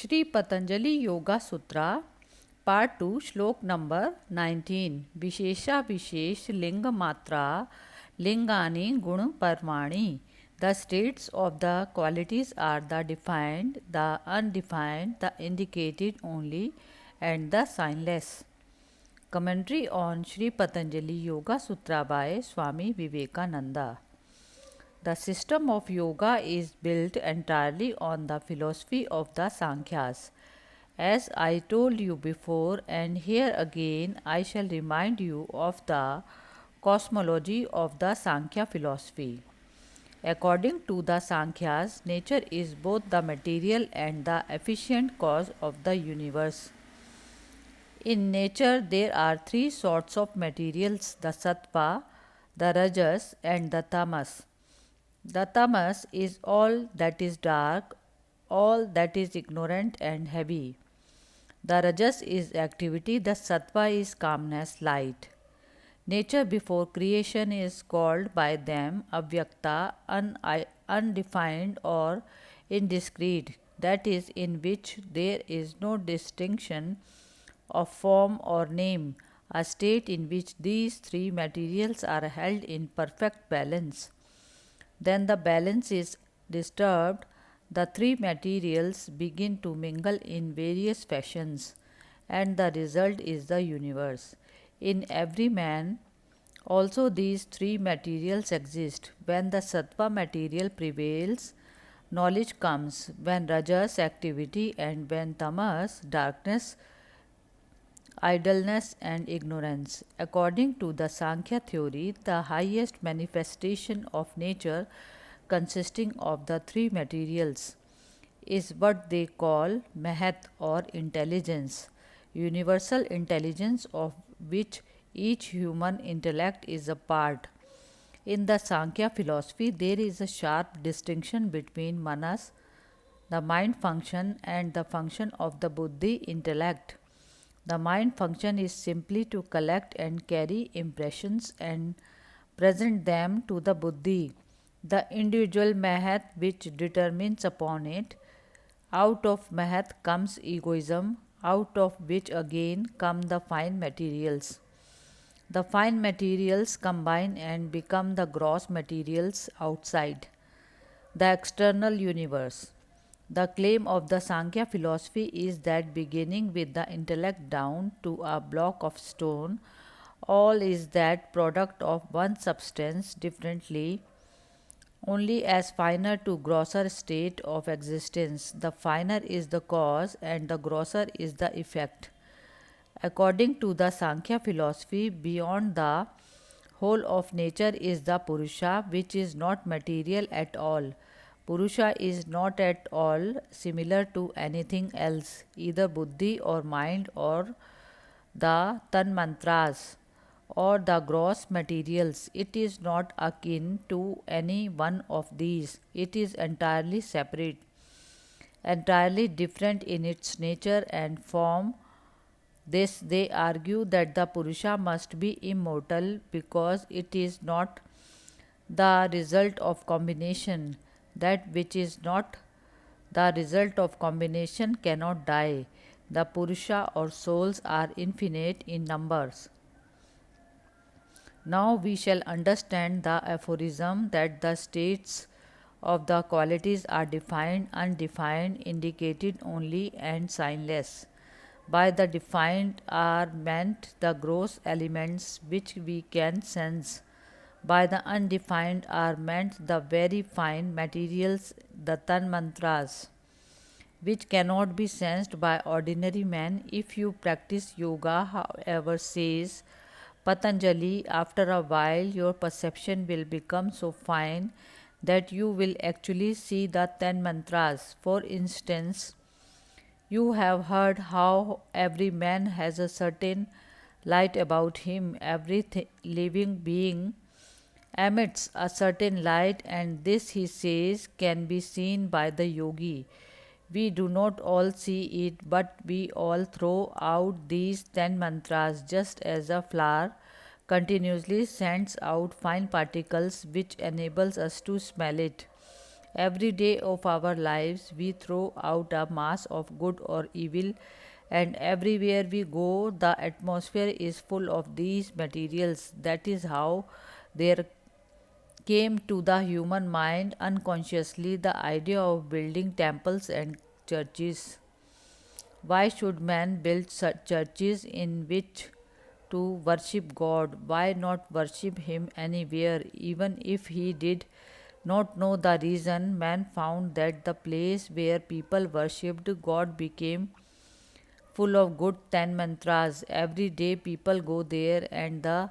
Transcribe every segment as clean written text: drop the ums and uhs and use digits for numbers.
Shri Patanjali Yogasutra, Part 2, Shlok number 19. Vishesha Vishesh Linga Matra Lingani Gun Parmani. The states of the qualities are the defined, the undefined, the indicated only, and the signless. Commentary on Shri Patanjali Yoga Sutra by Swami Vivekananda. The system of yoga is built entirely on the philosophy of the Sankhyas. As I told you before, and here again I shall remind you of the cosmology of the Sankhya philosophy. According to the Sankhyas, nature is both the material and the efficient cause of the universe. In nature, there are three sorts of materials: the sattva, the rajas, and the tamas. The tamas is all that is dark, all that is ignorant and heavy. The rajas is activity, the sattva is calmness, light. Nature before creation is called by them avyakta, undefined or indiscrete, that is, in which there is no distinction of form or name, a state in which these three materials are held in perfect balance. Then the balance is disturbed, the three materials begin to mingle in various fashions, and the result is the universe. In every man, also these three materials exist. When the sattva material prevails, knowledge comes. When rajas, activity, and when tamas, darkness, idleness and ignorance. According to the Sankhya theory, the highest manifestation of nature, consisting of the three materials, is what they call Mahat or intelligence, universal intelligence of which each human intellect is a part. In the Sankhya philosophy, there is a sharp distinction between manas, the mind function, and the function of the buddhi, intellect. The mind function is simply to collect and carry impressions and present them to the buddhi, the individual mahat which determines upon it. Out of mahat comes egoism, out of which again come the fine materials. The fine materials combine and become the gross materials outside, the external universe. The claim of the Sankhya philosophy is that beginning with the intellect down to a block of stone, all is that product of one substance differently, only as finer to grosser state of existence. The finer is the cause and the grosser is the effect. According to the Sankhya philosophy, beyond the whole of nature is the Purusha, which is not material at all. Purusha is not at all similar to anything else, either buddhi or mind or the tanmantras or the gross materials. It is not akin to any one of these. It is entirely separate, entirely different in its nature and form. This they argue that the Purusha must be immortal because it is not the result of combination. That which is not the result of combination cannot die. The Purusha or souls are infinite in numbers. Now we shall understand the aphorism that the states of the qualities are defined, undefined, indicated only, and signless. By the defined are meant the gross elements which we can sense. By the undefined are meant the very fine materials, the tanmantras, which cannot be sensed by ordinary men. If you practice yoga, however, says Patanjali, after a while your perception will become so fine that you will actually see the ten mantras. For instance, you have heard how every man has a certain light about him, every living being emits a certain light, and this, he says, can be seen by the yogi. We do not all see it, but we all throw out these 10 mantras just as a flower continuously sends out fine particles which enables us to smell it. Every day of our lives, we throw out a mass of good or evil, and everywhere we go, the atmosphere is full of these materials. That is how there came to the human mind unconsciously the idea of building temples and churches. Why should man build such churches in which to worship God? Why not worship Him anywhere? Even if he did not know the reason, man found that the place where people worshipped God became full of good 10 mantras. Every day people go there, and the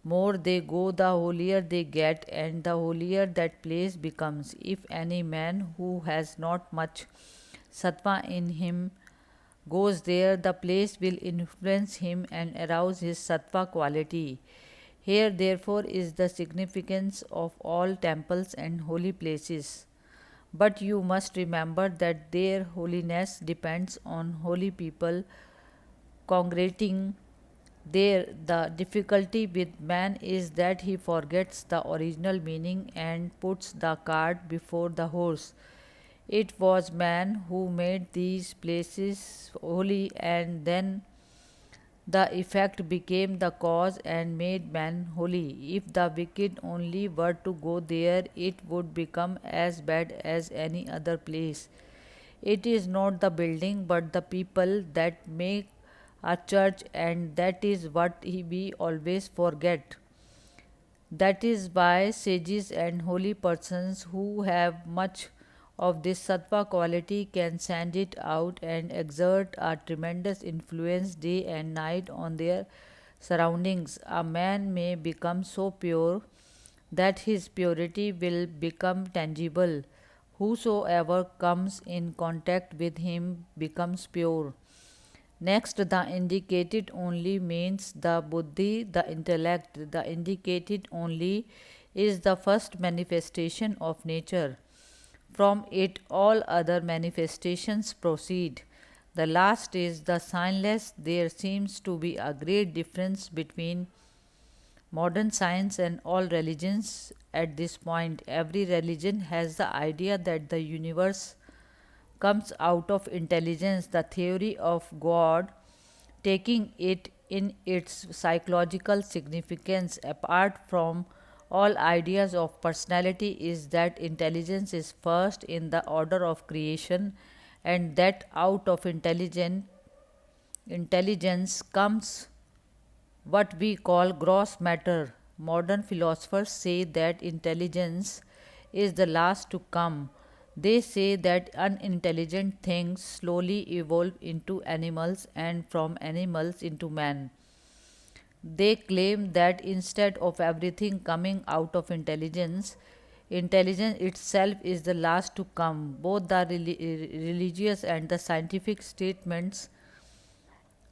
more they go, the holier they get, and the holier that place becomes. If any man who has not much sattva in him goes there, the place will influence him and arouse his sattva quality. Here, therefore, is the significance of all temples and holy places. But you must remember that their holiness depends on holy people congregating there. The difficulty with man is that he forgets the original meaning and puts the cart before the horse. It was man who made these places holy, and then the effect became the cause and made man holy. If the wicked only were to go there, it would become as bad as any other place. It is not the building but the people that make a church, and that is what we always forget. That is why sages and holy persons who have much of this sattva quality can send it out and exert a tremendous influence day and night on their surroundings. A man may become so pure that his purity will become tangible. Whosoever comes in contact with him becomes pure. Next, the indicated only means the buddhi, the intellect. The indicated only is the first manifestation of nature. From it, all other manifestations proceed. The last is the signless. There seems to be a great difference between modern science and all religions at this point. Every religion has the idea that the universe comes out of intelligence, the theory of God, taking it in its psychological significance apart from all ideas of personality, is that intelligence is first in the order of creation, and that out of intelligence comes what we call gross matter. Modern philosophers say that intelligence is the last to come. They say that unintelligent things slowly evolve into animals and from animals into man. They claim that instead of everything coming out of intelligence, intelligence itself is the last to come. Both the religious and the scientific statements,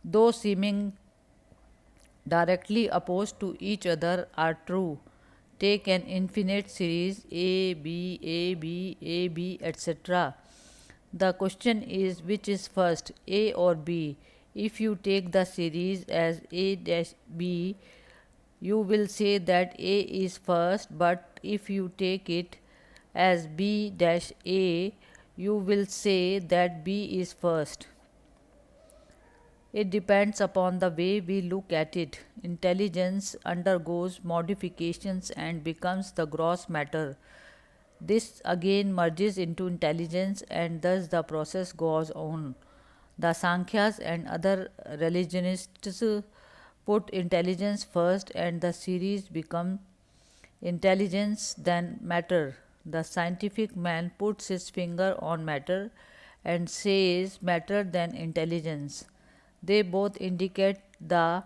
though seeming directly opposed to each other, are true. Take an infinite series A, B, A, B, A, B, etc. The question is which is first, A or B? If you take the series as A dash B, you will say that A is first, but if you take it as B dash A, you will say that B is first. It depends upon the way we look at it. Intelligence undergoes modifications and becomes the gross matter. This again merges into intelligence, and thus the process goes on. The Sankhyas and other religionists put intelligence first, and the series become intelligence then matter. The scientific man puts his finger on matter and says matter then intelligence. They both indicate the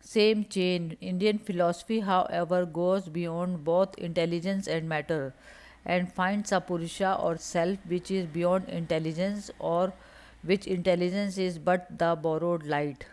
same chain. Indian philosophy, however, goes beyond both intelligence and matter and finds a Purusha or self which is beyond intelligence, or which intelligence is but the borrowed light.